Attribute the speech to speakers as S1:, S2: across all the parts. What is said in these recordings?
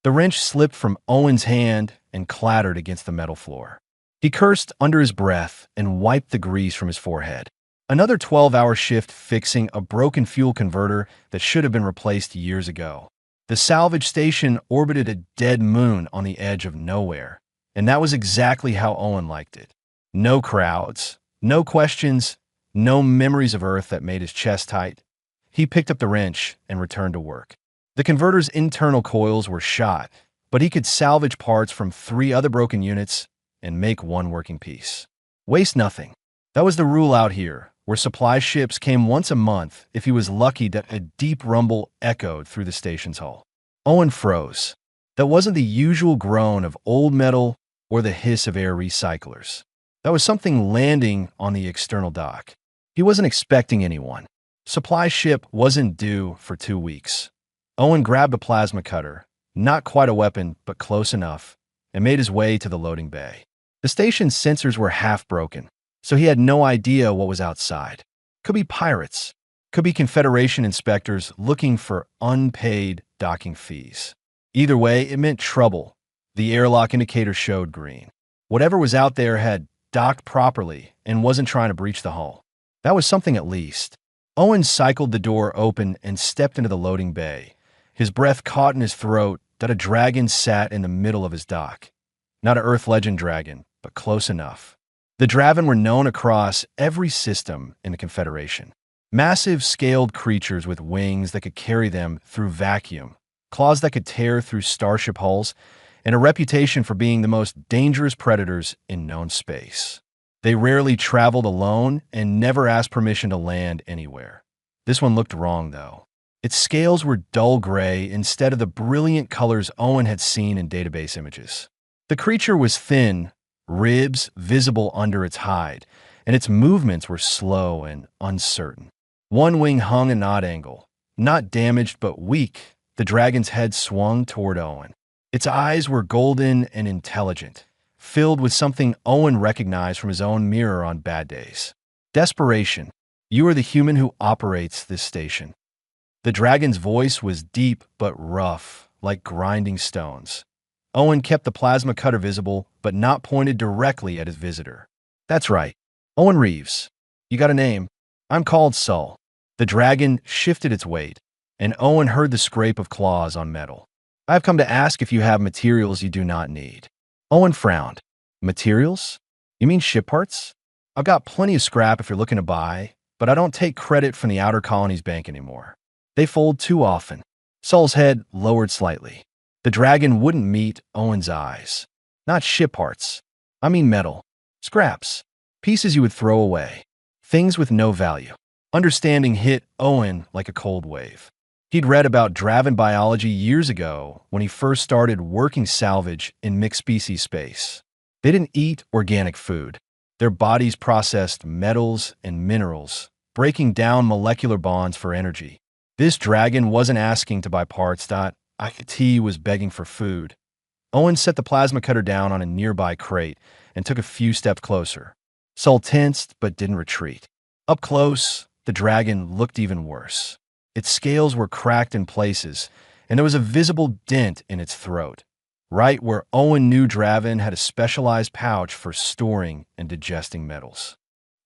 S1: The wrench slipped from Owen's hand and clattered against the metal floor. He cursed under his breath and wiped the grease from his forehead. Another 12-hour shift fixing a broken fuel converter that should have been replaced years ago. The salvage station orbited a dead moon on the edge of nowhere, and that was exactly how Owen liked it. No crowds, no questions, no memories of Earth that made his chest tight. He picked up the wrench and returned to work. The converter's internal coils were shot, but he could salvage parts from 3 other broken units and make one working piece. Waste nothing. That was the rule out here, where supply ships came once a month if he was lucky that a deep rumble echoed through the station's hull. Owen froze. That wasn't the usual groan of old metal or the hiss of air recyclers. That was something landing on the external dock. He wasn't expecting anyone. Supply ship wasn't due for 2 weeks. Owen grabbed a plasma cutter, not quite a weapon, but close enough, and made his way to the loading bay. The station's sensors were half broken, so he had no idea what was outside. Could be pirates. Could be Confederation inspectors looking for unpaid docking fees. Either way, it meant trouble. The airlock indicator showed green. Whatever was out there had docked properly and wasn't trying to breach the hull. That was something at least. Owen cycled the door open and stepped into the loading bay. His breath caught in his throat that a dragon sat in the middle of his dock. Not an Earth legend dragon, but close enough. The Draven were known across every system in the Confederation. Massive, scaled creatures with wings that could carry them through vacuum, claws that could tear through starship hulls, and a reputation for being the most dangerous predators in known space. They rarely traveled alone and never asked permission to land anywhere. This one looked wrong, though. Its scales were dull gray instead of the brilliant colors Owen had seen in database images. The creature was thin, ribs visible under its hide, and its movements were slow and uncertain. One wing hung at an odd angle. Not damaged but weak, the dragon's head swung toward Owen. Its eyes were golden and intelligent, filled with something Owen recognized from his own mirror on bad days. Desperation. You are the human who operates this station. The dragon's voice was deep but rough, like grinding stones. Owen kept the plasma cutter visible, but not pointed directly at his visitor. That's right. Owen Reeves. You got a name. I'm called Sol. The dragon shifted its weight, and Owen heard the scrape of claws on metal. I've come to ask if you have materials you do not need. Owen frowned. Materials? You mean ship parts? I've got plenty of scrap if you're looking to buy, but I don't take credit from the Outer Colonies Bank anymore. They fold too often. Sol's head lowered slightly. The dragon wouldn't meet Owen's eyes. Not ship parts. I mean metal. Scraps. Pieces you would throw away. Things with no value. Understanding hit Owen like a cold wave. He'd read about Draven biology years ago when he first started working salvage in mixed-species space. They didn't eat organic food. Their bodies processed metals and minerals, breaking down molecular bonds for energy. This dragon wasn't asking to buy parts. He was begging for food. Owen set the plasma cutter down on a nearby crate and took a few steps closer. Sol tensed but didn't retreat. Up close, the dragon looked even worse. Its scales were cracked in places, and there was a visible dent in its throat, right where Owen knew Draven had a specialized pouch for storing and digesting metals.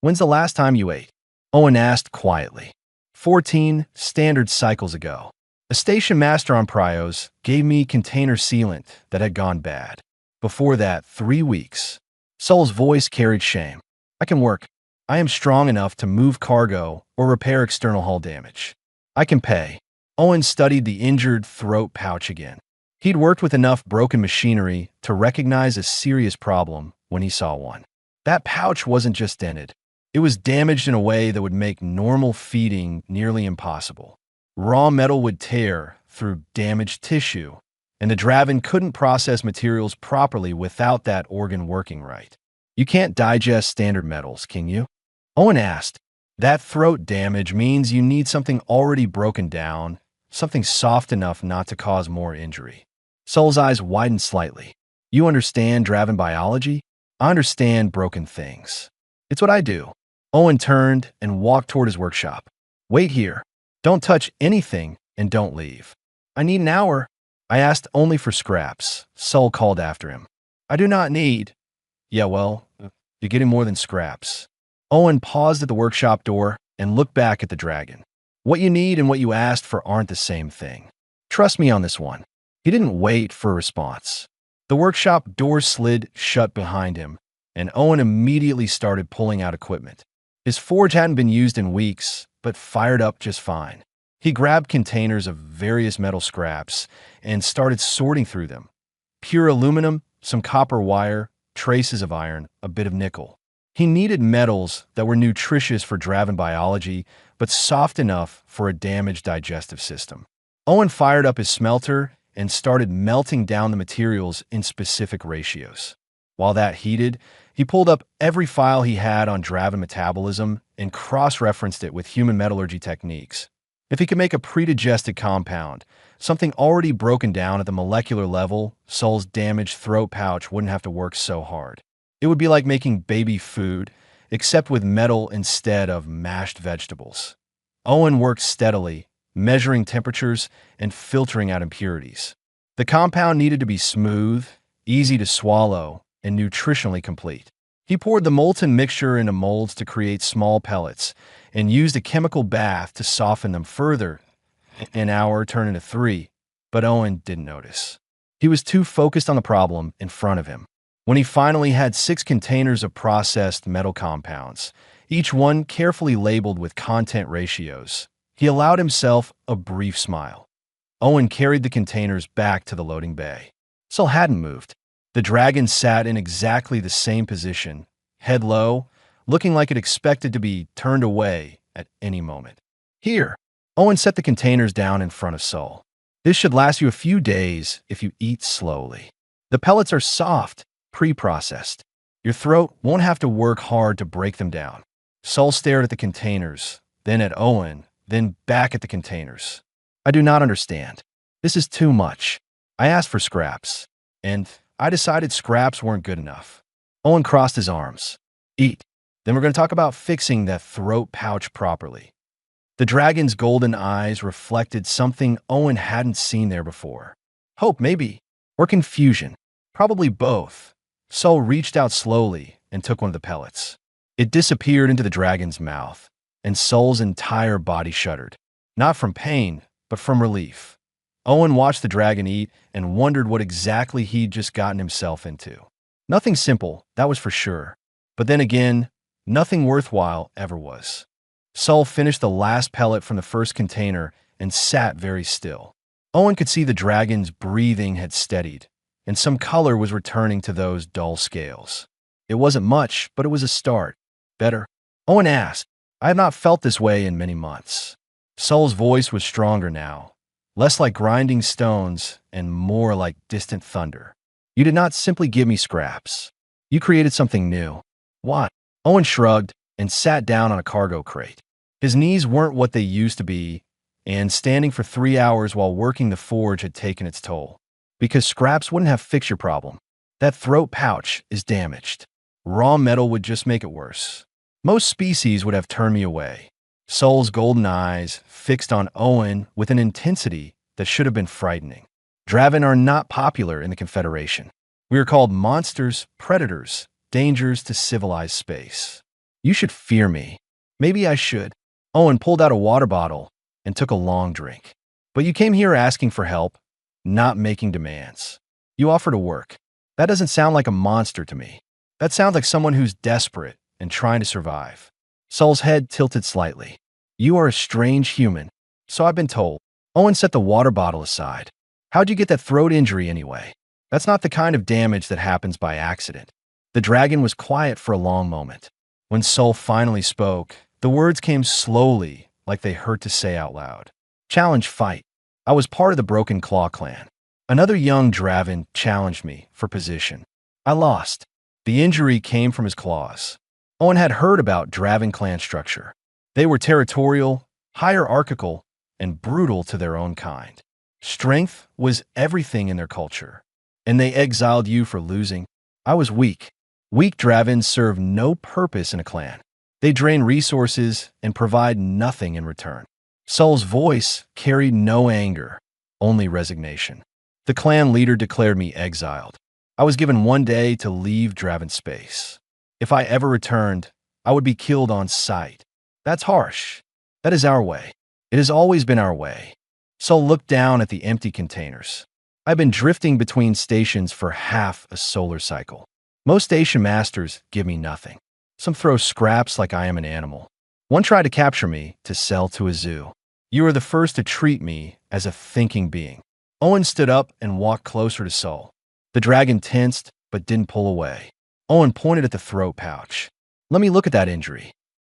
S1: When's the last time you ate? Owen asked quietly. 14 standard cycles ago. A station master on Prios gave me container sealant that had gone bad. Before that, 3 weeks. Sol's voice carried shame. I can work. I am strong enough to move cargo or repair external hull damage. I can pay. Owen studied the injured throat pouch again. He'd worked with enough broken machinery to recognize a serious problem when he saw one. That pouch wasn't just dented. It was damaged in a way that would make normal feeding nearly impossible. Raw metal would tear through damaged tissue, and the Draven couldn't process materials properly without that organ working right. You can't digest standard metals, can you? Owen asked. That throat damage means you need something already broken down, something soft enough not to cause more injury. Sol's eyes widened slightly. You understand Draven biology? I understand broken things. It's what I do. Owen turned and walked toward his workshop. Wait here. Don't touch anything and don't leave. I need an hour. I asked only for scraps. Sol called after him. I do not need. Yeah, well, you're getting more than scraps. Owen paused at the workshop door and looked back at the dragon. What you need and what you asked for aren't the same thing. Trust me on this one. He didn't wait for a response. The workshop door slid shut behind him, and Owen immediately started pulling out equipment. His forge hadn't been used in weeks, but fired up just fine. He grabbed containers of various metal scraps and started sorting through them. Pure aluminum, some copper wire, traces of iron, a bit of nickel. He needed metals that were nutritious for Draven biology, but soft enough for a damaged digestive system. Owen fired up his smelter and started melting down the materials in specific ratios. While that heated, he pulled up every file he had on Draven metabolism and cross-referenced it with human metallurgy techniques. If he could make a predigested compound, something already broken down at the molecular level, Sol's damaged throat pouch wouldn't have to work so hard. It would be like making baby food, except with metal instead of mashed vegetables. Owen worked steadily, measuring temperatures and filtering out impurities. The compound needed to be smooth, easy to swallow, and nutritionally complete. He poured the molten mixture into molds to create small pellets and used a chemical bath to soften them further. An hour turned into 3, but Owen didn't notice. He was too focused on the problem in front of him. When he finally had 6 containers of processed metal compounds, each one carefully labeled with content ratios, he allowed himself a brief smile. Owen carried the containers back to the loading bay. Sol hadn't moved. The dragon sat in exactly the same position, head low, looking like it expected to be turned away at any moment. Here, Owen set the containers down in front of Sol. This should last you a few days if you eat slowly. The pellets are soft, pre-processed. Your throat won't have to work hard to break them down. Sol stared at the containers, then at Owen, then back at the containers. I do not understand. This is too much. I asked for scraps, and I decided scraps weren't good enough. Owen crossed his arms. Eat. Then we're going to talk about fixing that throat pouch properly. The dragon's golden eyes reflected something Owen hadn't seen there before. Hope, maybe, or confusion. Probably both. Sol reached out slowly and took one of the pellets. It disappeared into the dragon's mouth, and Sol's entire body shuddered. Not from pain, but from relief. Owen watched the dragon eat and wondered what exactly he'd just gotten himself into. Nothing simple, that was for sure. But then again, nothing worthwhile ever was. Sol finished the last pellet from the first container and sat very still. Owen could see the dragon's breathing had steadied, and some color was returning to those dull scales. It wasn't much, but it was a start. Better? Owen asked. I have not felt this way in many months. Sol's voice was stronger now, less like grinding stones and more like distant thunder. You did not simply give me scraps. You created something new. What? Owen shrugged and sat down on a cargo crate. His knees weren't what they used to be, and standing for 3 hours while working the forge had taken its toll. Because scraps wouldn't have fixed your problem. That throat pouch is damaged. Raw metal would just make it worse. Most species would have turned me away. Sol's golden eyes fixed on Owen with an intensity that should have been frightening. Draven are not popular in the Confederation. We are called monsters, predators, dangers to civilized space. You should fear me. Maybe I should. Owen pulled out a water bottle and took a long drink. But you came here asking for help, not making demands. You offer to work. That doesn't sound like a monster to me. That sounds like someone who's desperate and trying to survive. Sol's head tilted slightly. You are a strange human, so I've been told. Owen set the water bottle aside. How'd you get that throat injury anyway? That's not the kind of damage that happens by accident. The dragon was quiet for a long moment. When Sol finally spoke, the words came slowly, like they hurt to say out loud. Challenge fight. I was part of the Broken Claw clan. Another young Draven challenged me for position. I lost. The injury came from his claws. Owen had heard about Draven clan structure. They were territorial, hierarchical, and brutal to their own kind. Strength was everything in their culture, and they exiled you for losing. I was weak. Weak Dravens serve no purpose in a clan. They drain resources and provide nothing in return. Sol's voice carried no anger, only resignation. The clan leader declared me exiled. I was given 1 day to leave Draven space. If I ever returned, I would be killed on sight. That's harsh. That is our way. It has always been our way. Sol looked down at the empty containers. I've been drifting between stations for half a solar cycle. Most station masters give me nothing. Some throw scraps like I am an animal. One tried to capture me to sell to a zoo. You are the first to treat me as a thinking being. Owen stood up and walked closer to Sol. The dragon tensed but didn't pull away. Owen pointed at the throat pouch. Let me look at that injury.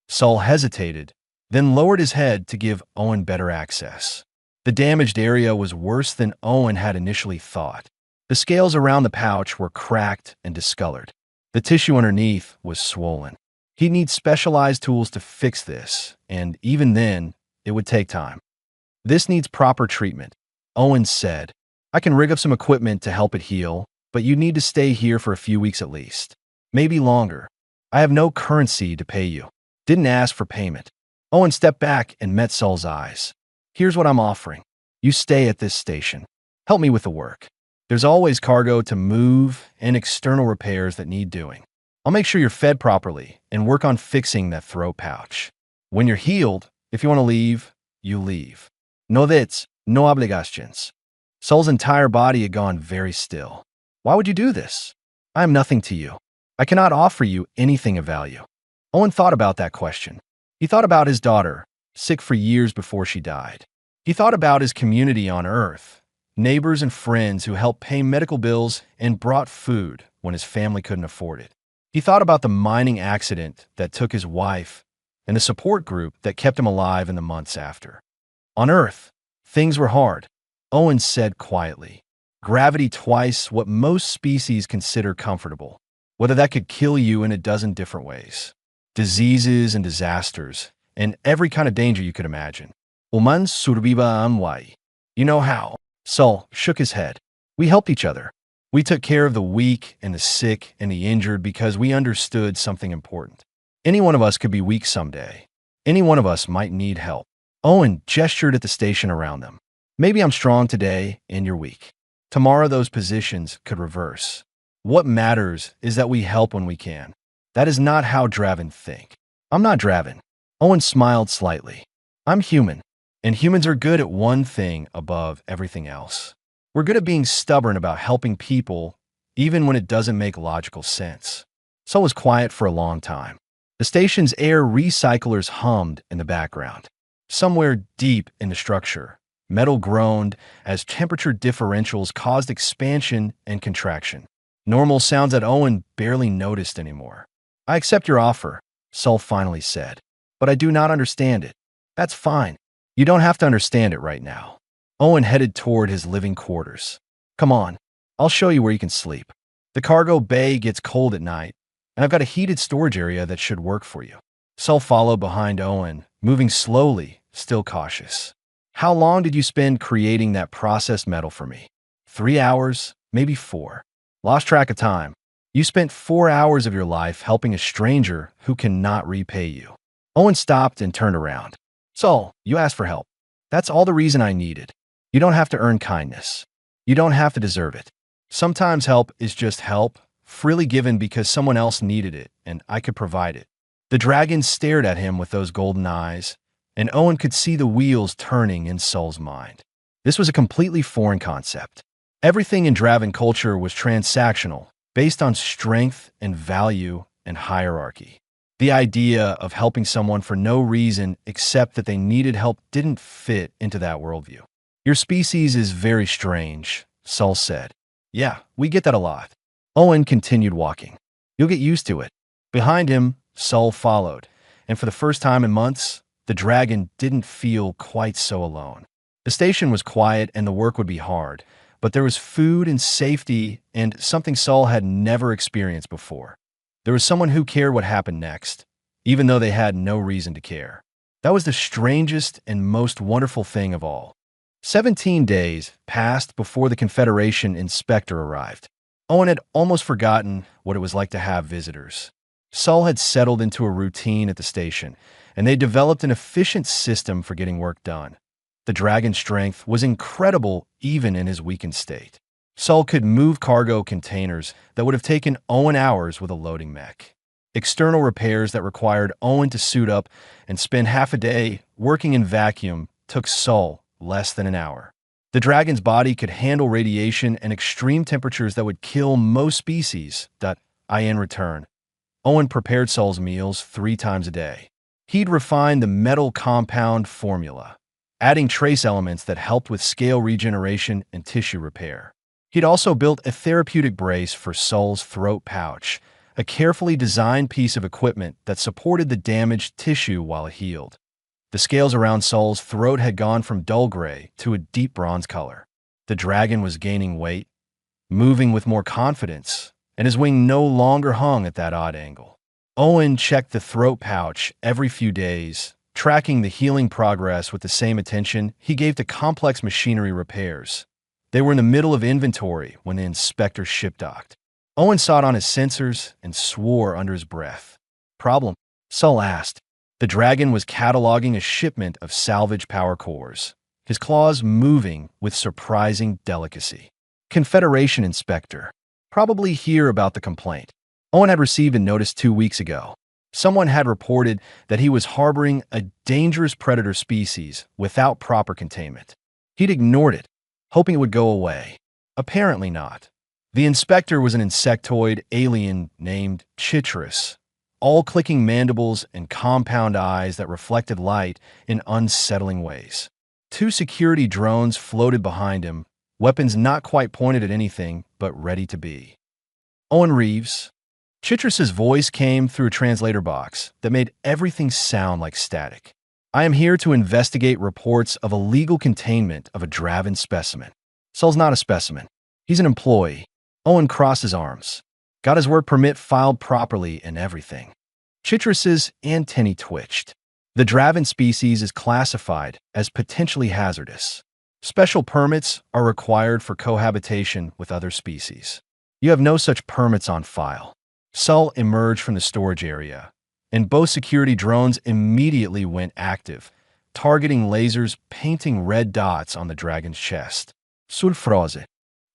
S1: Sol hesitated, then lowered his head to give Owen better access. The damaged area was worse than Owen had initially thought. The scales around the pouch were cracked and discolored. The tissue underneath was swollen. He'd need specialized tools to fix this, and even then, it would take time. This needs proper treatment, Owen said. I can rig up some equipment to help it heal, but you need to stay here for a few weeks at least. Maybe longer. I have no currency to pay you. Didn't ask for payment. Owen stepped back and met Sol's eyes. Here's what I'm offering. You stay at this station. Help me with the work. There's always cargo to move and external repairs that need doing. I'll make sure you're fed properly and work on fixing that throat pouch. When you're healed, if you want to leave, you leave. No debts, no obligations. Sol's entire body had gone very still. Why would you do this? I am nothing to you. I cannot offer you anything of value. Owen thought about that question. He thought about his daughter, sick for years before she died. He thought about his community on Earth, neighbors and friends who helped pay medical bills and brought food when his family couldn't afford it. He thought about the mining accident that took his wife and the support group that kept him alive in the months after. On Earth, things were hard, Owen said quietly. Gravity twice what most species consider comfortable, whether that could kill you in a dozen different ways. Diseases and disasters, and every kind of danger you could imagine. Oman surviva amwai. You know how? Sol shook his head. We helped each other. We took care of the weak and the sick and the injured because we understood something important. Any one of us could be weak someday. Any one of us might need help. Owen gestured at the station around them. Maybe I'm strong today and you're weak. Tomorrow those positions could reverse. What matters is that we help when we can. That is not how Draven think. I'm not Draven. Owen smiled slightly. I'm human, and humans are good at one thing above everything else. We're good at being stubborn about helping people, even when it doesn't make logical sense. Sol was quiet for a long time. The station's air recyclers hummed in the background. Somewhere deep in the structure, metal groaned as temperature differentials caused expansion and contraction. Normal sounds that Owen barely noticed anymore. I accept your offer, Sol finally said, but I do not understand it. That's fine. You don't have to understand it right now. Owen headed toward his living quarters. Come on, I'll show you where you can sleep. The cargo bay gets cold at night, and I've got a heated storage area that should work for you. Sol followed behind Owen, moving slowly, still cautious. How long did you spend creating that processed metal for me? 3 hours, maybe 4. Lost track of time. You spent 4 hours of your life helping a stranger who cannot repay you. Owen stopped and turned around. Sol, you asked for help. That's all the reason I needed. You don't have to earn kindness. You don't have to deserve it. Sometimes help is just help, freely given because someone else needed it, and I could provide it. The dragon stared at him with those golden eyes, and Owen could see the wheels turning in Sol's mind. This was a completely foreign concept. Everything in Draven culture was transactional, based on strength and value and hierarchy. The idea of helping someone for no reason except that they needed help didn't fit into that worldview. Your species is very strange, Sol said. Yeah, we get that a lot. Owen continued walking. You'll get used to it. Behind him, Sol followed, and for the first time in months, the dragon didn't feel quite so alone. The station was quiet and the work would be hard, but there was food and safety and something Sol had never experienced before. There was someone who cared what happened next, even though they had no reason to care. That was the strangest and most wonderful thing of all. 17 days passed before the Confederation inspector arrived. Owen had almost forgotten what it was like to have visitors. Sol had settled into a routine at the station, and they developed an efficient system for getting work done. The dragon's strength was incredible even in his weakened state. Sol could move cargo containers that would have taken Owen hours with a loading mech. External repairs that required Owen to suit up and spend half a day working in vacuum took Sol less than an hour. The dragon's body could handle radiation and extreme temperatures that would kill most species. In return, Owen prepared Sol's meals 3 times a day. He'd refined the metal compound formula, adding trace elements that helped with scale regeneration and tissue repair. He'd also built a therapeutic brace for Sol's throat pouch, a carefully designed piece of equipment that supported the damaged tissue while it healed. The scales around Sol's throat had gone from dull gray to a deep bronze color. The dragon was gaining weight, moving with more confidence, and his wing no longer hung at that odd angle. Owen checked the throat pouch every few days, tracking the healing progress with the same attention he gave to complex machinery repairs. They were in the middle of inventory when the inspector ship-docked. Owen saw it on his sensors and swore under his breath. "Problem?" Sol asked. The dragon was cataloging a shipment of salvage power cores, his claws moving with surprising delicacy. "Confederation inspector. Probably hear about the complaint." Owen had received a notice 2 weeks ago. Someone had reported that he was harboring a dangerous predator species without proper containment. He'd ignored it, hoping it would go away. Apparently not. The inspector was an insectoid alien named Chitrus, all clicking mandibles and compound eyes that reflected light in unsettling ways. 2 security drones floated behind him, weapons not quite pointed at anything, but ready to be. "Owen Reeves." Chitrus's voice came through a translator box that made everything sound like static. "I am here to investigate reports of illegal containment of a Draven specimen." Sol's not a specimen. He's an employee. Owen crossed his arms. Got his work permit filed properly and everything. Chitrus's antennae twitched. The Draven species is classified as potentially hazardous. Special permits are required for cohabitation with other species. You have no such permits on file. Sol emerged from the storage area, and both security drones immediately went active, targeting lasers painting red dots on the dragon's chest. "Sulfrose.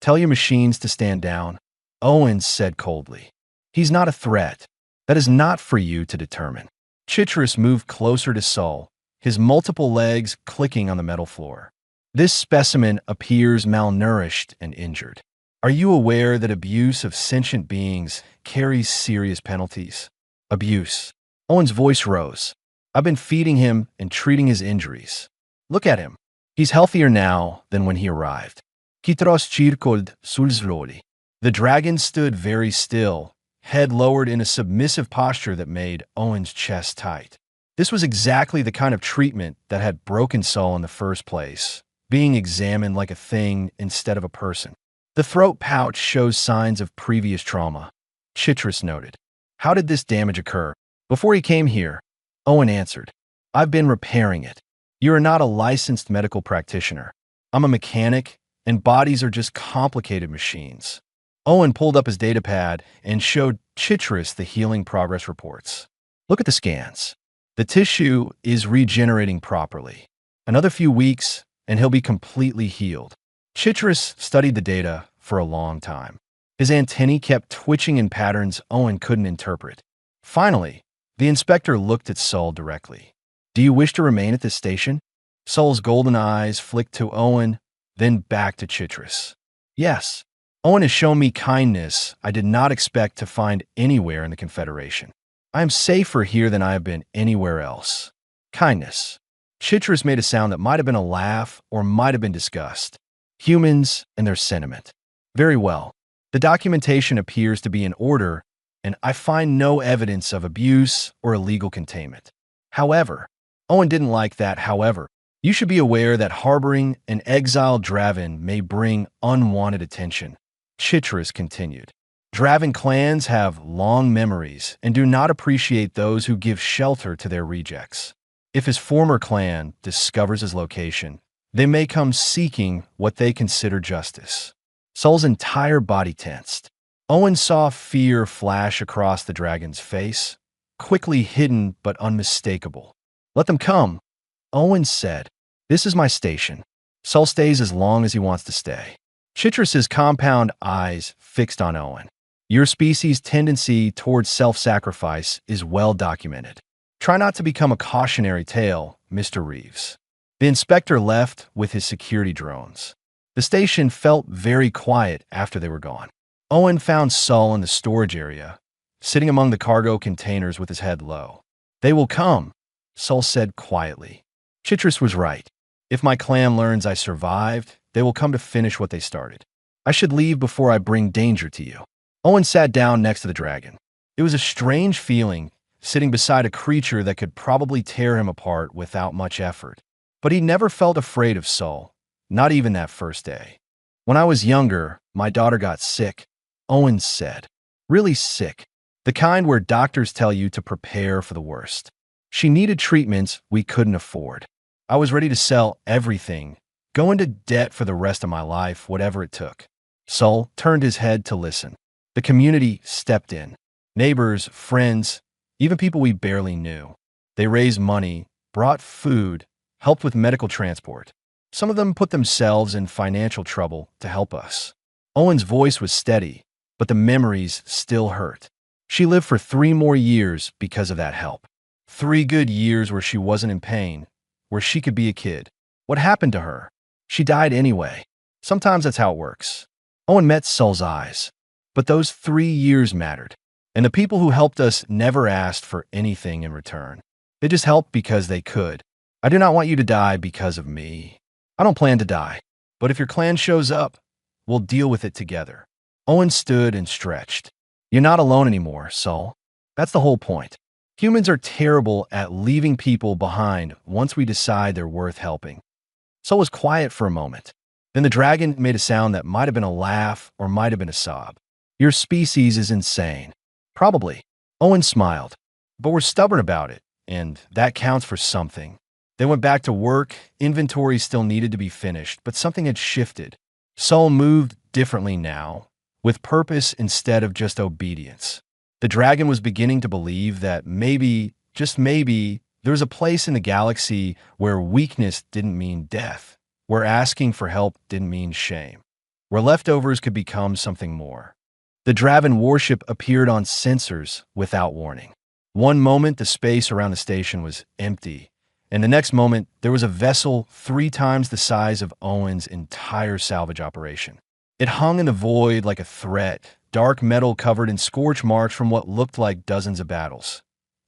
S1: Tell your machines to stand down," Owen said coldly. "He's not a threat. That is not for you to determine." Chitrus moved closer to Sol, his multiple legs clicking on the metal floor. "This specimen appears malnourished and injured. Are you aware that abuse of sentient beings carries serious penalties?" "Abuse." Owen's voice rose. "I've been feeding him and treating his injuries. Look at him. He's healthier now than when he arrived." Kitros circled sulsloli. The dragon stood very still, head lowered in a submissive posture that made Owen's chest tight. This was exactly the kind of treatment that had broken Sol in the first place, being examined like a thing instead of a person. "The throat pouch shows signs of previous trauma," Chitrus noted. "How did this damage occur?" "Before he came here," Owen answered. "I've been repairing it. You are not a licensed medical practitioner. I'm a mechanic, and bodies are just complicated machines." Owen pulled up his datapad and showed Chitrus the healing progress reports. "Look at the scans. The tissue is regenerating properly. Another few weeks, and he'll be completely healed." Chitrus studied the data for a long time. His antennae kept twitching in patterns Owen couldn't interpret. Finally, the inspector looked at Sol directly. "Do you wish to remain at this station?" Sol's golden eyes flicked to Owen, then back to Chitrus. "Yes. Owen has shown me kindness I did not expect to find anywhere in the Confederation. I am safer here than I have been anywhere else." "Kindness." Chitrus made a sound that might have been a laugh or might have been disgust. "Humans and their sentiment. Very well. The documentation appears to be in order, and I find no evidence of abuse or illegal containment. However," Owen didn't like that "however." "You should be aware that harboring an exiled Draven may bring unwanted attention," Chitrus continued. "Draven clans have long memories and do not appreciate those who give shelter to their rejects. If his former clan discovers his location, they may come seeking what they consider justice." Sol's entire body tensed. Owen saw fear flash across the dragon's face, quickly hidden but unmistakable. "Let them come," Owen said. "This is my station. Sol stays as long as he wants to stay." Chitrus's compound eyes fixed on Owen. Your species' tendency towards self-sacrifice is well documented. Try not to become a cautionary tale, Mr. Reeves. The inspector left with his security drones. The station felt very quiet after they were gone. Owen found Sol in the storage area, sitting among the cargo containers with his head low. They will come, Sol said quietly. Chitrus was right. If my clan learns I survived, they will come to finish what they started. I should leave before I bring danger to you. Owen sat down next to the dragon. It was a strange feeling, sitting beside a creature that could probably tear him apart without much effort. But he never felt afraid of Sol, not even that first day. When I was younger, my daughter got sick, Owen said. Really sick. The kind where doctors tell you to prepare for the worst. She needed treatments we couldn't afford. I was ready to sell everything, go into debt for the rest of my life, whatever it took. Sol turned his head to listen. The community stepped in. Neighbors, friends, even people we barely knew. They raised money, brought food, helped with medical transport. Some of them put themselves in financial trouble to help us. Owen's voice was steady, but the memories still hurt. She lived for 3 more years because of that help. 3 good years where she wasn't in pain, where she could be a kid. What happened to her? She died anyway. Sometimes that's how it works. Owen met Sol's eyes. But those 3 years mattered. And the people who helped us never asked for anything in return. They just helped because they could. I do not want you to die because of me. I don't plan to die. But if your clan shows up, we'll deal with it together. Owen stood and stretched. You're not alone anymore, Sol. That's the whole point. Humans are terrible at leaving people behind once we decide they're worth helping. Sol was quiet for a moment. Then the dragon made a sound that might have been a laugh or might have been a sob. Your species is insane. Probably. Owen smiled. But we're stubborn about it, and that counts for something. They went back to work, inventory still needed to be finished, but something had shifted. Sol moved differently now, with purpose instead of just obedience. The dragon was beginning to believe that maybe, just maybe, there was a place in the galaxy where weakness didn't mean death, where asking for help didn't mean shame, where leftovers could become something more. The Draven warship appeared on sensors without warning. One moment, the space around the station was empty, and the next moment, there was a vessel 3 times the size of Owen's entire salvage operation. It hung in the void like a threat, dark metal covered in scorch marks from what looked like dozens of battles.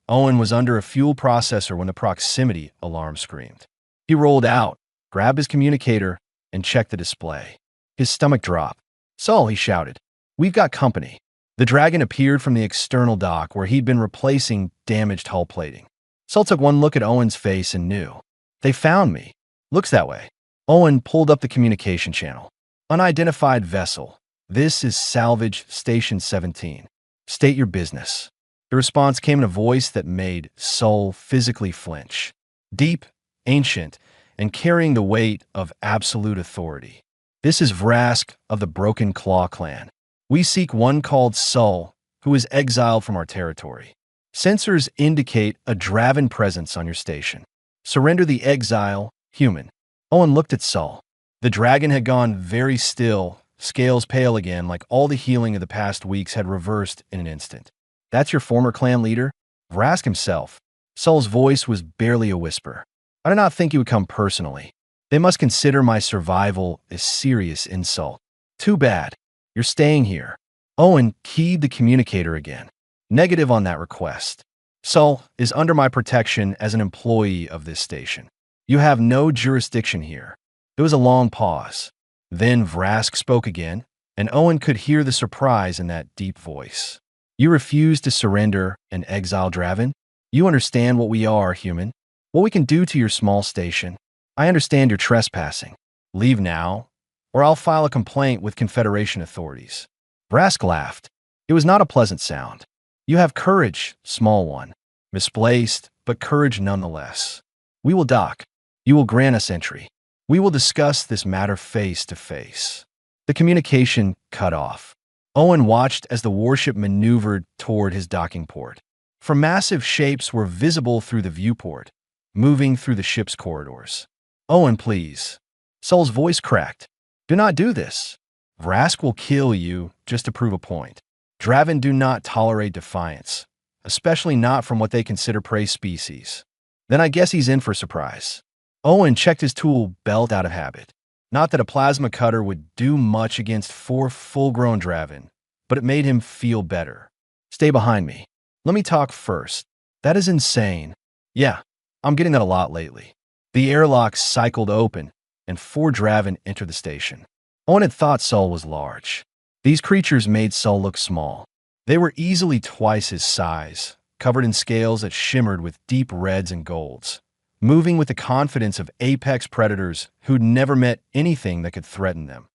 S1: Owen was under a fuel processor when the proximity alarm screamed. He rolled out, grabbed his communicator, and checked the display. His stomach dropped. Sol, he shouted. We've got company. The dragon appeared from the external dock where he'd been replacing damaged hull plating. Sol took one look at Owen's face and knew. They found me. Looks that way. Owen pulled up the communication channel. Unidentified vessel. This is Salvage Station 17. State your business. The response came in a voice that made Sol physically flinch. Deep, ancient, and carrying the weight of absolute authority. This is Vrask of the Broken Claw clan. We seek one called Sol, who is exiled from our territory. Sensors indicate a Draven presence on your station. Surrender the exile, human. Owen looked at Sol. The dragon had gone very still, scales pale again, like all the healing of the past weeks had reversed in an instant. That's your former clan leader? Vrask himself. Sol's voice was barely a whisper. I do not think you would come personally. They must consider my survival a serious insult. Too bad. You're staying here. Owen keyed the communicator again. Negative on that request. Sol is under my protection as an employee of this station. You have no jurisdiction here. There was a long pause. Then Vrask spoke again, and Owen could hear the surprise in that deep voice. You refuse to surrender and exile Draven? You understand what we are, human? What we can do to your small station? I understand you're trespassing. Leave now, or I'll file a complaint with Confederation authorities. Vrask laughed. It was not a pleasant sound. You have courage, small one. Misplaced, but courage nonetheless. We will dock. You will grant us entry. We will discuss this matter face to face. The communication cut off. Owen watched as the warship maneuvered toward his docking port. For massive shapes were visible through the viewport, moving through the ship's corridors. Owen, please. Sol's voice cracked. Do not do this. Vrask will kill you just to prove a point. Draven do not tolerate defiance, especially not from what they consider prey species. Then I guess he's in for a surprise. Owen checked his tool belt out of habit. Not that a plasma cutter would do much against 4 full-grown Draven, but it made him feel better. Stay behind me. Let me talk first. That is insane. Yeah, I'm getting that a lot lately. The airlock cycled open, and 4 Draven entered the station. Owen had thought Sol was large. These creatures made Sol look small. They were easily twice his size, covered in scales that shimmered with deep reds and golds, moving with the confidence of apex predators who'd never met anything that could threaten them.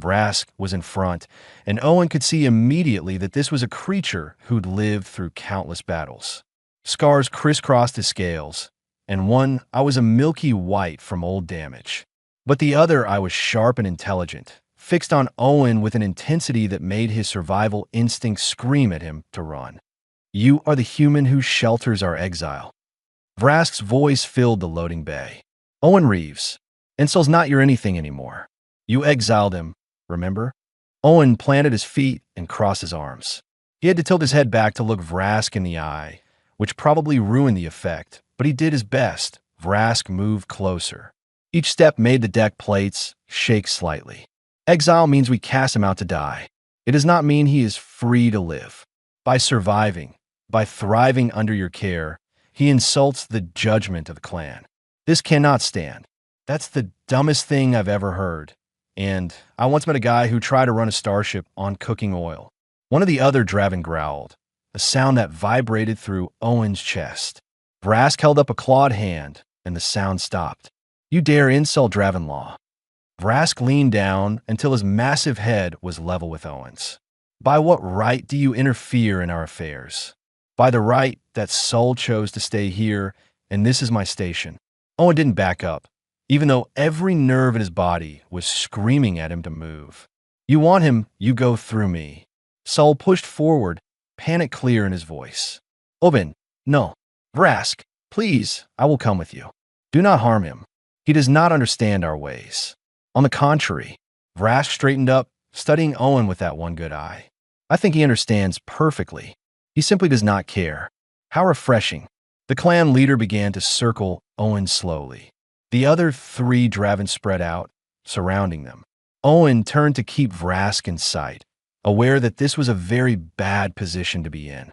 S1: Vrask was in front, and Owen could see immediately that this was a creature who'd lived through countless battles. Scars crisscrossed his scales, and one I was a milky white from old damage. But the other I was sharp and intelligent, fixed on Owen with an intensity that made his survival instinct scream at him to run. You are the human who shelters our exile. Vrask's voice filled the loading bay. Owen Reeves. Insol's not your anything anymore. You exiled him, remember? Owen planted his feet and crossed his arms. He had to tilt his head back to look Vrask in the eye, which probably ruined the effect, but he did his best. Vrask moved closer. Each step made the deck plates shake slightly. Exile means we cast him out to die. It does not mean he is free to live. By surviving, by thriving under your care, he insults the judgment of the clan. This cannot stand. That's the dumbest thing I've ever heard. And I once met a guy who tried to run a starship on cooking oil. One of the other Draven growled, a sound that vibrated through Owen's chest. Vrask held up a clawed hand, and the sound stopped. You dare insult Draven law. Vrask leaned down until his massive head was level with Owen's. By what right do you interfere in our affairs? By the right that Sol chose to stay here, and this is my station. Owen didn't back up, even though every nerve in his body was screaming at him to move. You want him, you go through me. Sol pushed forward, panic clear in his voice. Oben, no. Vrask, please, I will come with you. Do not harm him. He does not understand our ways. On the contrary, Vrask straightened up, studying Owen with that one good eye. I think he understands perfectly. He simply does not care. How refreshing. The clan leader began to circle Owen slowly. The other 3 Draven spread out, surrounding them. Owen turned to keep Vrask in sight, aware that this was a very bad position to be in.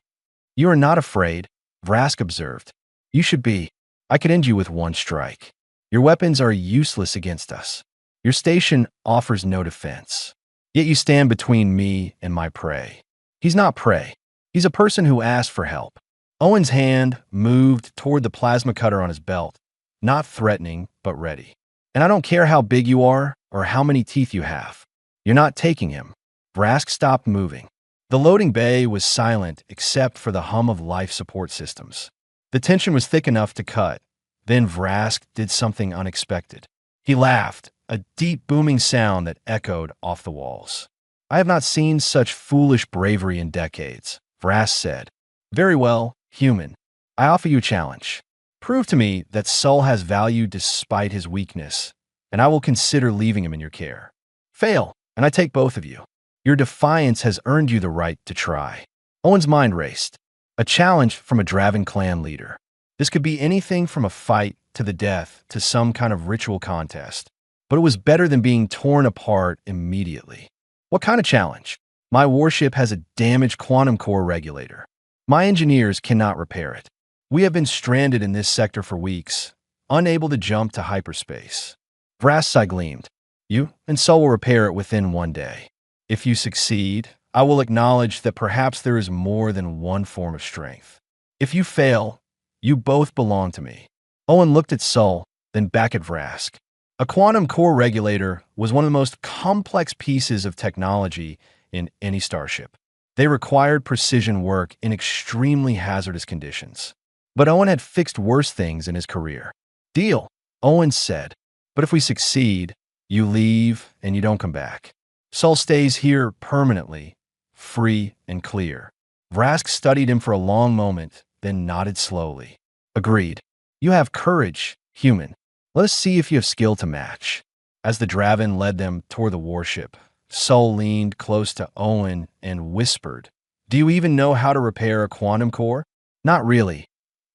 S1: You are not afraid, Vrask observed. You should be. I could end you with one strike. Your weapons are useless against us. Your station offers no defense. Yet you stand between me and my prey. He's not prey. He's a person who asked for help. Owen's hand moved toward the plasma cutter on his belt, not threatening, but ready. And I don't care how big you are or how many teeth you have. You're not taking him. Vrask stopped moving. The loading bay was silent except for the hum of life support systems. The tension was thick enough to cut. Then Vrask did something unexpected. He laughed, a deep booming sound that echoed off the walls. I have not seen such foolish bravery in decades, Vrask said. Very well, human. I offer you a challenge. Prove to me that Sol has value despite his weakness, and I will consider leaving him in your care. Fail, and I take both of you. Your defiance has earned you the right to try. Owen's mind raced. A challenge from a Draven clan leader. This could be anything from a fight to the death to some kind of ritual contest. But it was better than being torn apart immediately. What kind of challenge? My warship has a damaged quantum core regulator. My engineers cannot repair it. We have been stranded in this sector for weeks, unable to jump to hyperspace. Vrask's eye gleamed. You and Sol will repair it within 1 day. If you succeed, I will acknowledge that perhaps there is more than one form of strength. If you fail, you both belong to me. Owen looked at Sol, then back at Vrask. A quantum core regulator was one of the most complex pieces of technology in any starship. They required precision work in extremely hazardous conditions. But Owen had fixed worse things in his career. Deal, Owen said. But if we succeed, you leave and you don't come back. Sol stays here permanently, free and clear. Vrask studied him for a long moment, then nodded slowly. Agreed. You have courage, human. Let us see if you have skill to match. As the Draven led them toward the warship, Sol leaned close to Owen and whispered, "Do you even know how to repair a quantum core?" "Not really,"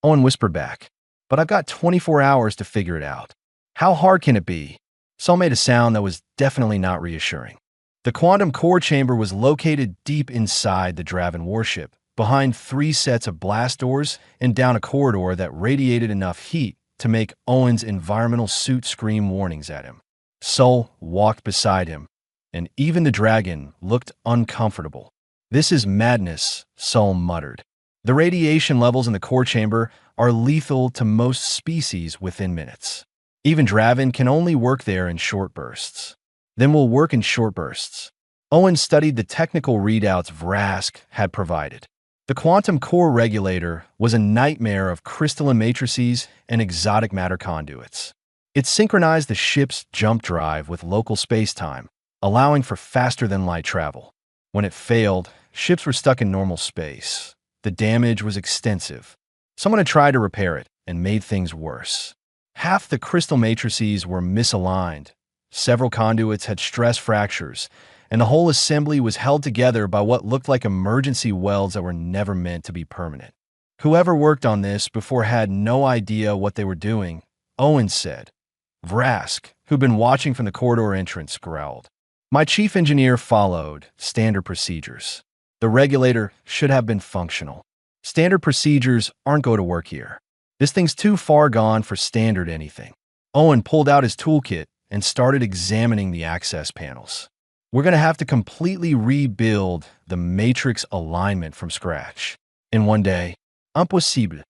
S1: Owen whispered back, "but I've got 24 hours to figure it out." "How hard can it be?" Sol made a sound that was definitely not reassuring. The quantum core chamber was located deep inside the Draven warship, behind 3 sets of blast doors and down a corridor that radiated enough heat to make Owen's environmental suit scream warnings at him. Sol walked beside him, and even the dragon looked uncomfortable. "This is madness," Sol muttered. "The radiation levels in the core chamber are lethal to most species within minutes. Even Draven can only work there in short bursts." "Then we'll work in short bursts." Owen studied the technical readouts Vrask had provided. The quantum core regulator was a nightmare of crystalline matrices and exotic matter conduits. It synchronized the ship's jump drive with local spacetime, allowing for faster-than-light travel. When it failed, ships were stuck in normal space. The damage was extensive. Someone had tried to repair it and made things worse. Half the crystal matrices were misaligned, several conduits had stress fractures, and the whole assembly was held together by what looked like emergency welds that were never meant to be permanent. "Whoever worked on this before had no idea what they were doing," Owen said. Vrask, who'd been watching from the corridor entrance, growled. "My chief engineer followed standard procedures. The regulator should have been functional. Standard procedures aren't going to work here. This thing's too far gone for standard anything." Owen pulled out his toolkit and started examining the access panels. "We're going to have to completely rebuild the matrix alignment from scratch. In one day. Impossible."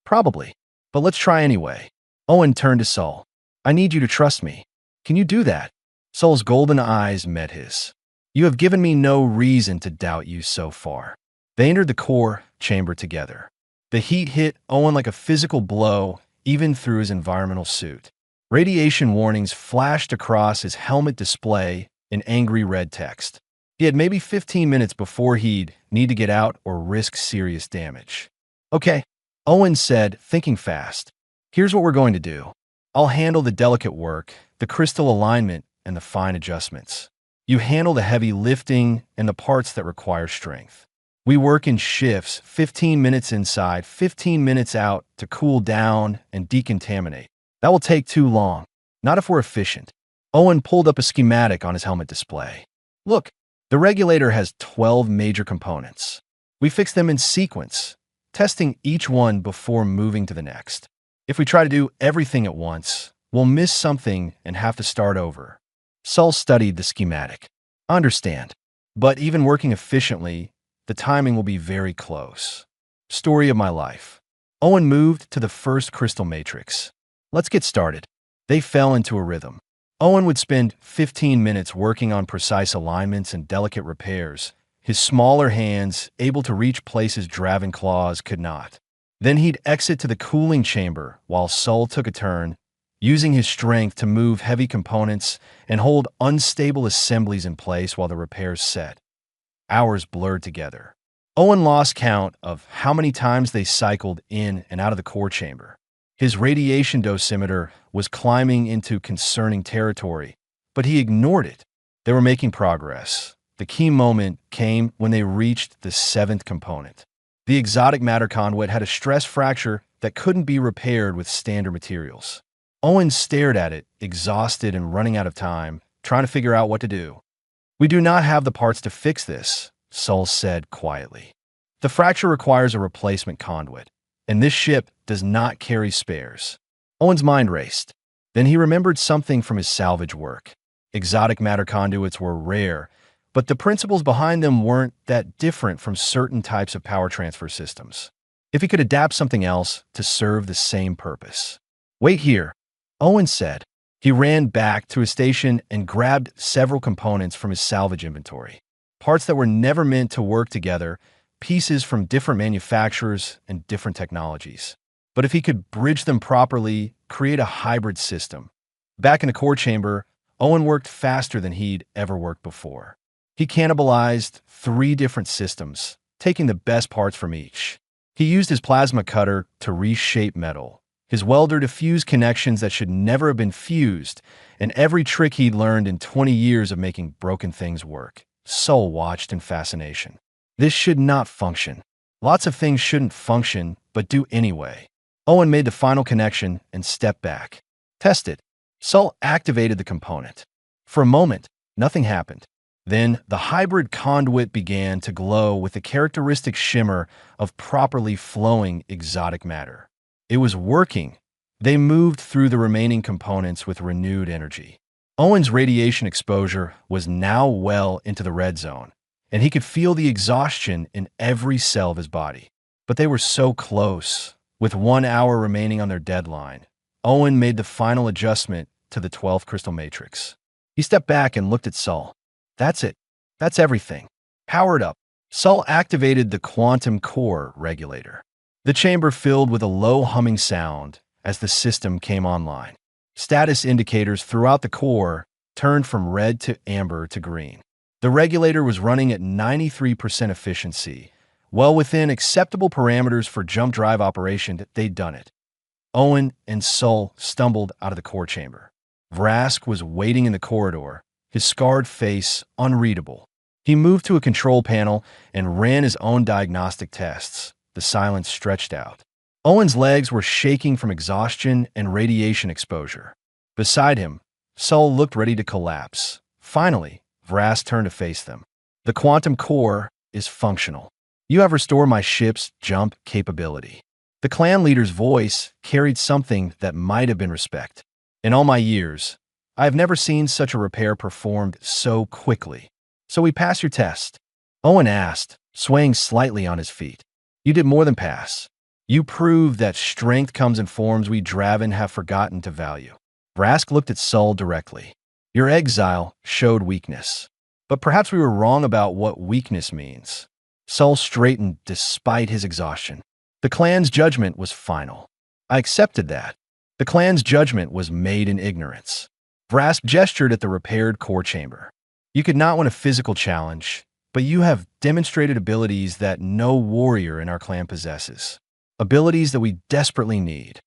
S1: "Probably. But let's try anyway." Owen turned to Sol. "I need you to trust me. Can you do that?" Sol's golden eyes met his. "You have given me no reason to doubt you so far." They entered the core chamber together. The heat hit Owen like a physical blow, even through his environmental suit. Radiation warnings flashed across his helmet display in angry red text. He had maybe 15 minutes before he'd need to get out or risk serious damage. "Okay," Owen said, thinking fast. "Here's what we're going to do. I'll handle the delicate work, the crystal alignment, and the fine adjustments. You handle the heavy lifting and the parts that require strength. We work in shifts, 15 minutes inside, 15 minutes out to cool down and decontaminate. That will take too long. Not if we're efficient." Owen pulled up a schematic on his helmet display. "Look, the regulator has 12 major components. We fix them in sequence, testing each one before moving to the next. If we try to do everything at once, we'll miss something and have to start over." Sol studied the schematic. "I understand. But even working efficiently, the timing will be very close." Story of my life. Owen moved to the first crystal matrix. "Let's get started." They fell into a rhythm. Owen would spend 15 minutes working on precise alignments and delicate repairs, his smaller hands able to reach places Draven claws could not. Then he'd exit to the cooling chamber while Sol took a turn, using his strength to move heavy components and hold unstable assemblies in place while the repairs set. Hours blurred together. Owen lost count of how many times they cycled in and out of the core chamber. His radiation dosimeter was climbing into concerning territory, but he ignored it. They were making progress. The key moment came when they reached the 7th component. The exotic matter conduit had a stress fracture that couldn't be repaired with standard materials. Owen stared at it, exhausted and running out of time, trying to figure out what to do. "We do not have the parts to fix this," Sol said quietly. "The fracture requires a replacement conduit, and this ship does not carry spares." Owen's mind raced. Then he remembered something from his salvage work. Exotic matter conduits were rare, but the principles behind them weren't that different from certain types of power transfer systems. If he could adapt something else to serve the same purpose. "Wait here," Owen said. He ran back to his station and grabbed several components from his salvage inventory. Parts that were never meant to work together, pieces from different manufacturers and different technologies. But if he could bridge them properly, create a hybrid system. Back in the core chamber, Owen worked faster than he'd ever worked before. He cannibalized 3 different systems, taking the best parts from each. He used his plasma cutter to reshape metal, His welder to fuse connections that should never have been fused, and every trick he'd learned in 20 years of making broken things work. Sol watched in fascination. This should not function. Lots of things shouldn't function, but do anyway. Owen made the final connection and stepped back. Test it. Sol activated the component. For a moment, nothing happened. Then, the hybrid conduit began to glow with the characteristic shimmer of properly flowing exotic matter. It was working. They moved through the remaining components with renewed energy. Owen's radiation exposure was now well into the red zone, and he could feel the exhaustion in every cell of his body. But they were so close. With 1 hour remaining on their deadline, Owen made the final adjustment to the 12th crystal matrix. He stepped back and looked at Sol. That's it. That's everything. Powered up. Sol activated the quantum core regulator. The chamber filled with a low humming sound as the system came online. Status indicators throughout the core turned from red to amber to green. The regulator was running at 93% efficiency, well within acceptable parameters for jump drive operation. They'd done it. Owen and Sol stumbled out of the core chamber. Vrask was waiting in the corridor, his scarred face unreadable. He moved to a control panel and ran his own diagnostic tests. The silence stretched out. Owen's legs were shaking from exhaustion and radiation exposure. Beside him, Sol looked ready to collapse. Finally, Vrask turned to face them. The quantum core is functional. You have restored my ship's jump capability. The clan leader's voice carried something that might have been respect. In all my years, I have never seen such a repair performed so quickly. So we pass your test? Owen asked, swaying slightly on his feet. You did more than pass. You proved that strength comes in forms we Draven have forgotten to value. Vrask looked at Sol directly. Your exile showed weakness. But perhaps we were wrong about what weakness means. Sol straightened despite his exhaustion. The clan's judgment was final. I accepted that. The clan's judgment was made in ignorance. Vrask gestured at the repaired core chamber. You could not win a physical challenge, but you have demonstrated abilities that no warrior in our clan possesses. Abilities that we desperately need.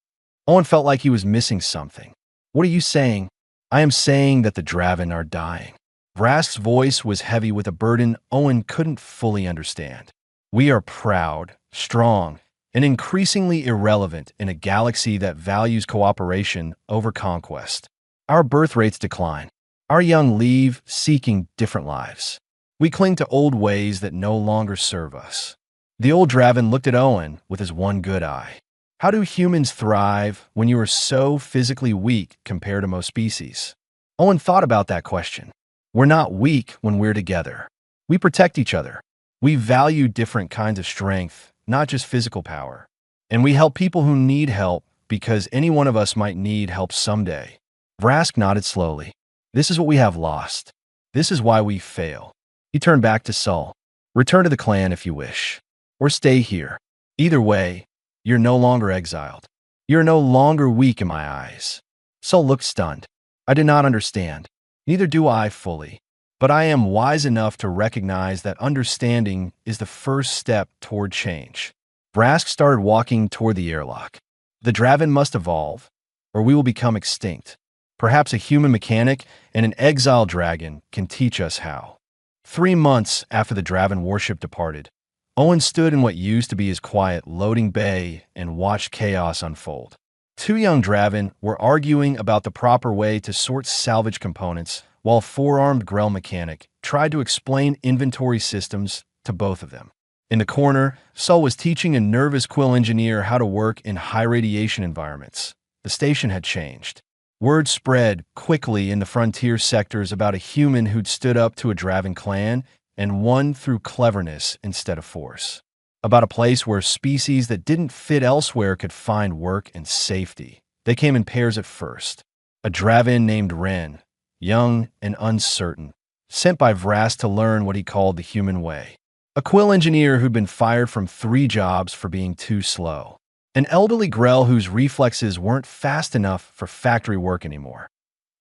S1: Owen felt like he was missing something. What are you saying? I am saying that the Draven are dying. Vrask's voice was heavy with a burden Owen couldn't fully understand. We are proud, strong, and increasingly irrelevant in a galaxy that values cooperation over conquest. Our birth rates decline. Our young leave seeking different lives. We cling to old ways that no longer serve us. The old Draven looked at Owen with his one good eye. How do humans thrive when you are so physically weak compared to most species? Owen thought about that question. We're not weak when we're together. We protect each other. We value different kinds of strength, not just physical power. And we help people who need help because any one of us might need help someday. Vrask nodded slowly. This is what we have lost. This is why we fail. He turned back to Sol. Return to the clan if you wish. Or stay here. Either way, you're no longer exiled. You're no longer weak in my eyes. Sol looked stunned. I did not understand. Neither do I fully. But I am wise enough to recognize that understanding is the first step toward change. Vrask started walking toward the airlock. The Draven must evolve, or we will become extinct. Perhaps a human mechanic and an exiled dragon can teach us how. 3 months after the Draven warship departed, Owen stood in what used to be his quiet loading bay and watched chaos unfold. 2 young Draven were arguing about the proper way to sort salvage components while a 4-armed Grell mechanic tried to explain inventory systems to both of them. In the corner, Sol was teaching a nervous Quill engineer how to work in high-radiation environments. The station had changed. Word spread quickly in the frontier sectors about a human who'd stood up to a Draven clan and won through cleverness instead of force. About a place where species that didn't fit elsewhere could find work and safety. They came in pairs at first. A Draven named Ren, young and uncertain, sent by Vrask to learn what he called the human way. A Quill engineer who'd been fired from 3 jobs for being too slow. An elderly Grell whose reflexes weren't fast enough for factory work anymore.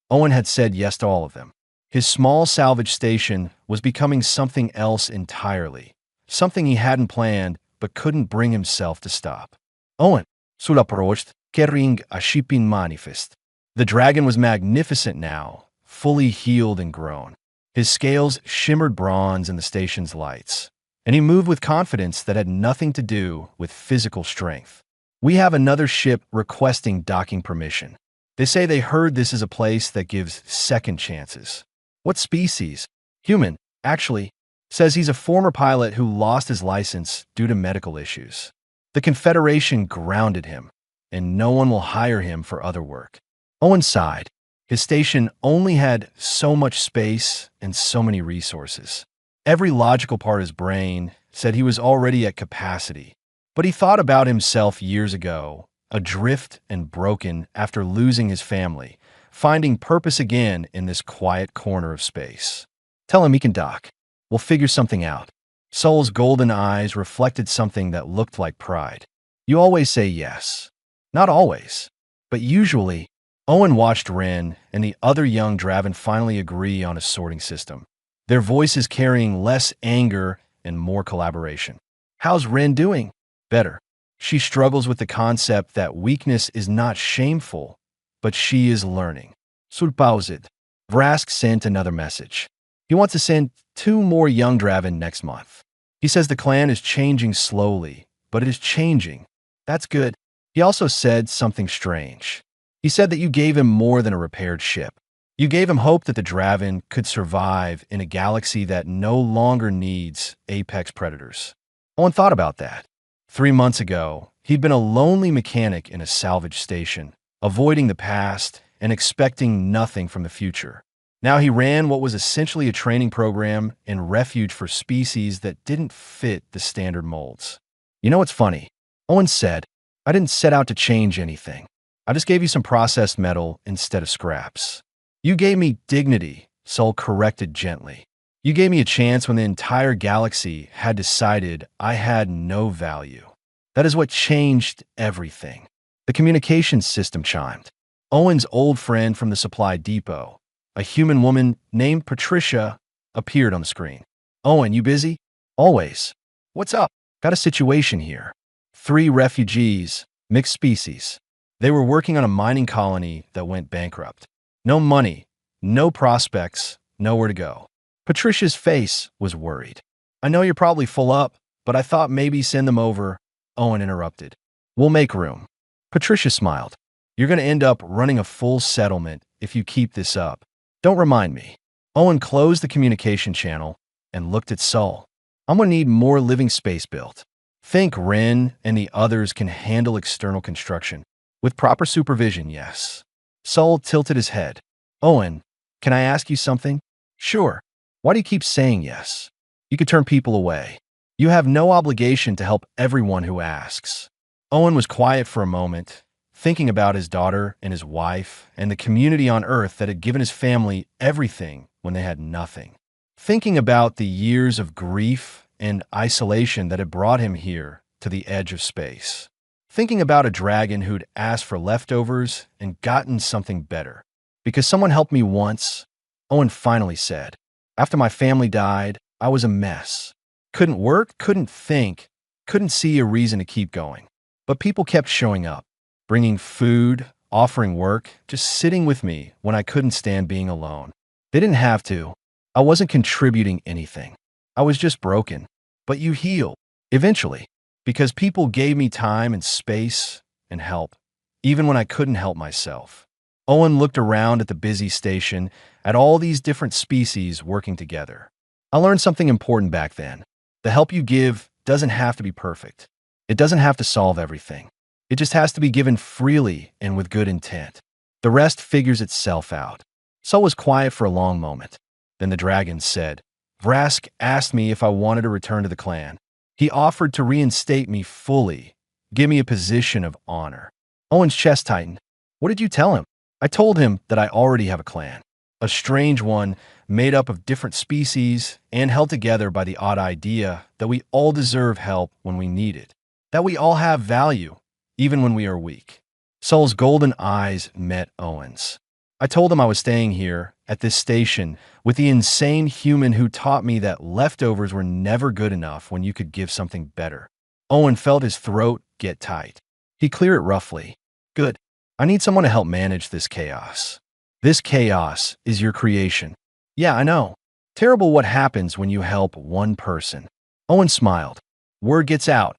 S1: Owen had said yes to all of them. His small salvage station was becoming something else entirely. Something he hadn't planned but couldn't bring himself to stop. Owen, sulla prost. Kering a shipping manifest. The dragon was magnificent now, fully healed and grown. His scales shimmered bronze in the station's lights, and he moved with confidence that had nothing to do with physical strength. We have another ship requesting docking permission. They say they heard this is a place that gives second chances. What species? Human, actually. Says he's a former pilot who lost his license due to medical issues. The Confederation grounded him, and no one will hire him for other work. Owen sighed. His station only had so much space and so many resources. Every logical part of his brain said he was already at capacity. But he thought about himself years ago, adrift and broken after losing his family, finding purpose again in this quiet corner of space. Tell him he can dock. We'll figure something out. Sol's golden eyes reflected something that looked like pride. You always say yes. Not always, but usually. Owen watched Ren and the other young Draven finally agree on a sorting system, their voices carrying less anger and more collaboration. How's Ren doing? Better. She struggles with the concept that weakness is not shameful, but she is learning. Sulpauzid. Vrask sent another message. He wants to send 2 more young Draven next month. He says the clan is changing slowly, but it is changing. That's good. He also said something strange. He said that you gave him more than a repaired ship. You gave him hope that the Draven could survive in a galaxy that no longer needs apex predators. Owen thought about that. 3 months ago, he'd been a lonely mechanic in a salvage station, avoiding the past and expecting nothing from the future. Now he ran what was essentially a training program and refuge for species that didn't fit the standard molds. You know what's funny? Owen said, I didn't set out to change anything. I just gave you some processed metal instead of scraps. You gave me dignity, Sol corrected gently. You gave me a chance when the entire galaxy had decided I had no value. That is what changed everything. The communications system chimed. Owen's old friend from the supply depot, a human woman named Patricia, appeared on the screen. Owen, you busy? Always. What's up? Got a situation here. 3 refugees, mixed species. They were working on a mining colony that went bankrupt. No money, no prospects, nowhere to go. Patricia's face was worried. I know you're probably full up, but I thought maybe send them over. Owen interrupted. We'll make room. Patricia smiled. You're going to end up running a full settlement if you keep this up. Don't remind me. Owen closed the communication channel and looked at Sol. I'm going to need more living space built. Think Ren and the others can handle external construction. With proper supervision, yes. Sol tilted his head. Owen, can I ask you something? Sure. Why do you keep saying yes? You could turn people away. You have no obligation to help everyone who asks. Owen was quiet for a moment, thinking about his daughter and his wife and the community on Earth that had given his family everything when they had nothing. Thinking about the years of grief and isolation that had brought him here to the edge of space. Thinking about a dragon who'd asked for leftovers and gotten something better. Because someone helped me once, Owen finally said. After my family died, I was a mess. Couldn't work, couldn't think, couldn't see a reason to keep going. But people kept showing up, bringing food, offering work, just sitting with me when I couldn't stand being alone. They didn't have to. I wasn't contributing anything. I was just broken. But you healed, eventually, because people gave me time and space and help, even when I couldn't help myself. Owen looked around at the busy station, at all these different species working together. I learned something important back then. The help you give doesn't have to be perfect. It doesn't have to solve everything. It just has to be given freely and with good intent. The rest figures itself out. Sol was quiet for a long moment. Then the dragon said, Vrask asked me if I wanted to return to the clan. He offered to reinstate me fully, give me a position of honor. Owen's chest tightened. What did you tell him? I told him that I already have a clan. A strange one made up of different species and held together by the odd idea that we all deserve help when we need it. That we all have value, even when we are weak. Sol's golden eyes met Owen's. I told him I was staying here, at this station, with the insane human who taught me that leftovers were never good enough when you could give something better. Owen felt his throat get tight. He cleared it roughly. Good. I need someone to help manage this chaos. This chaos is your creation. Yeah, I know. Terrible what happens when you help one person. Owen smiled. Word gets out,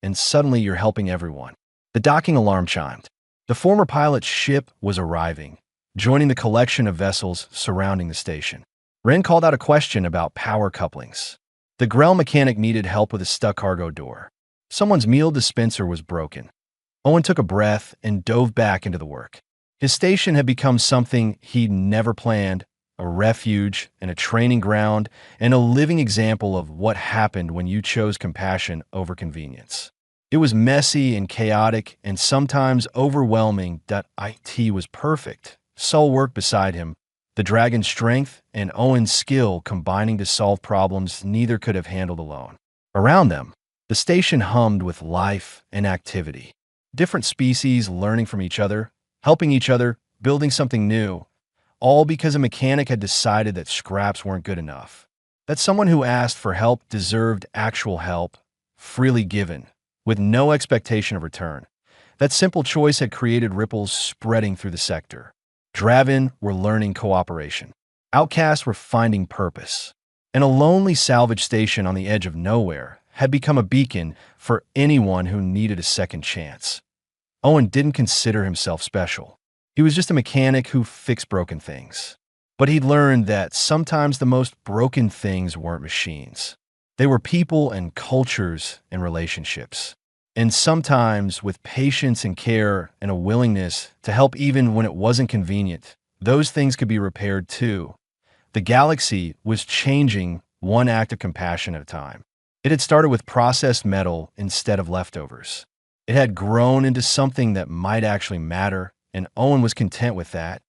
S1: and suddenly you're helping everyone. The docking alarm chimed. The former pilot's ship was arriving, joining the collection of vessels surrounding the station. Wren called out a question about power couplings. The Grell mechanic needed help with a stuck cargo door. Someone's meal dispenser was broken. Owen took a breath and dove back into the work. His station had become something he'd never planned, a refuge and a training ground, and a living example of what happened when you chose compassion over convenience. It was messy and chaotic and sometimes overwhelming. It was perfect. Sol worked beside him, the dragon's strength and Owen's skill combining to solve problems neither could have handled alone. Around them, the station hummed with life and activity. Different species learning from each other, helping each other, building something new, all because a mechanic had decided that scraps weren't good enough. That someone who asked for help deserved actual help, freely given, with no expectation of return. That simple choice had created ripples spreading through the sector. Draven were learning cooperation. Outcasts were finding purpose. And a lonely salvage station on the edge of nowhere had become a beacon for anyone who needed a second chance. Owen didn't consider himself special. He was just a mechanic who fixed broken things. But he'd learned that sometimes the most broken things weren't machines. They were people and cultures and relationships. And sometimes, with patience and care and a willingness to help even when it wasn't convenient, those things could be repaired too. The galaxy was changing one act of compassion at a time. It had started with processed metal instead of leftovers. It had grown into something that might actually matter, and Owen was content with that.